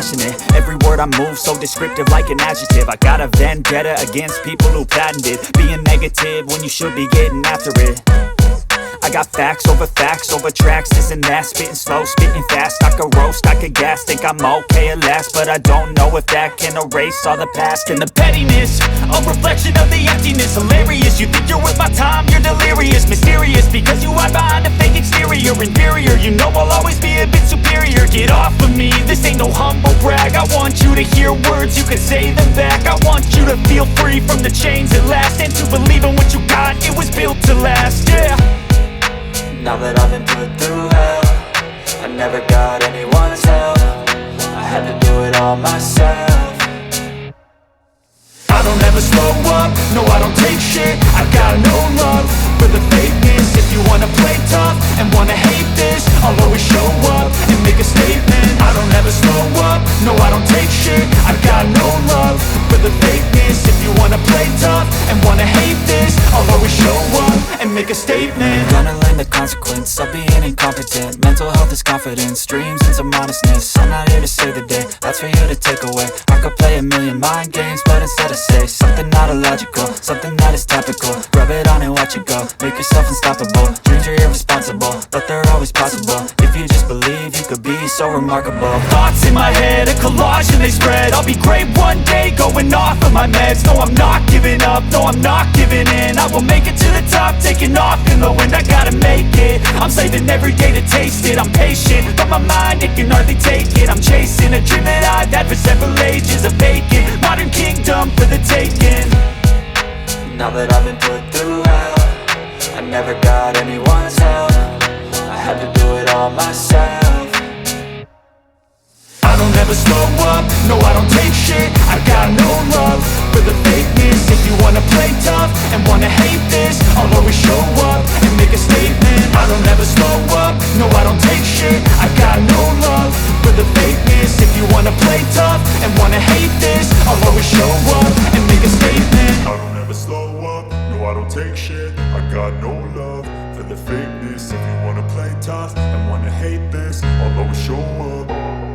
passionate. Every word I move so descriptive like an adjective. I got a vendetta against people who patented being negative when you should be getting after it. I got facts over tracks, this and that. Spitting slow, spitting fast, I could roast, I could gas. Think I'm okay at last, but I don't know if that can erase all the past. And the pettiness, a reflection of the emptiness. Hilarious, you think you're worth my time, you're delirious. Mysterious, because you hide behind a fake exterior. Inferior, you know I'll always be a bit superior. Get off of me, this ain't no humble brag. I want you to hear words, you can say them back. I want you to feel free from the chains at last, and to believe in what you got, it was built to last, yeah. Now that I've been put through hell, I never got anyone's help. I had to do it all myself. I don't ever slow up, no I don't take shit. I got no love for the fakeness. If you wanna play tough and wanna hate this, I'll always show up and make a statement. I don't ever slow up, no I don't take shit. I got no love for the fakeness. If you wanna play tough and wanna hate this, I'll always show up and make a statement. Gonna learn the consequence of being incompetent. Mental health is confidence, dreams and some honestness. I'm not here to save the day, that's for you to take away. I could play a million mind games, but instead I say something not illogical, something that is topical. Rub it on and watch it go, make yourself unstoppable. Dreams are irresponsible, but they're always possible. If you just believe, you could be so remarkable. Thoughts in my head, a collage and they spread. I'll be great one day, going off of my meds. No, I'm not giving up, no, I'm not giving in. I will make it to the top, taking off in the wind. I gotta make it, I'm saving every day to taste it. I'm patient, but my mind, it can hardly take it. I'm chasing a dream that I've had for several ages. A vacant, modern kingdom for the taking. Now that I've been put through hell, I never got anyone's help. I had to do it all myself. I don't ever slow up, no I don't take shit. I got no love for the fakeness. If you wanna play tough and wanna hate this, I'll always show up and make a statement. I don't ever slow up, no I don't take shit. I got no love for the fakeness. If you wanna play tough and wanna hate this, I'll always show up and make a statement. I don't ever slow up, no I don't take shit. I got no love for the fakeness. If you wanna play tough and wanna hate this, I'll always show up.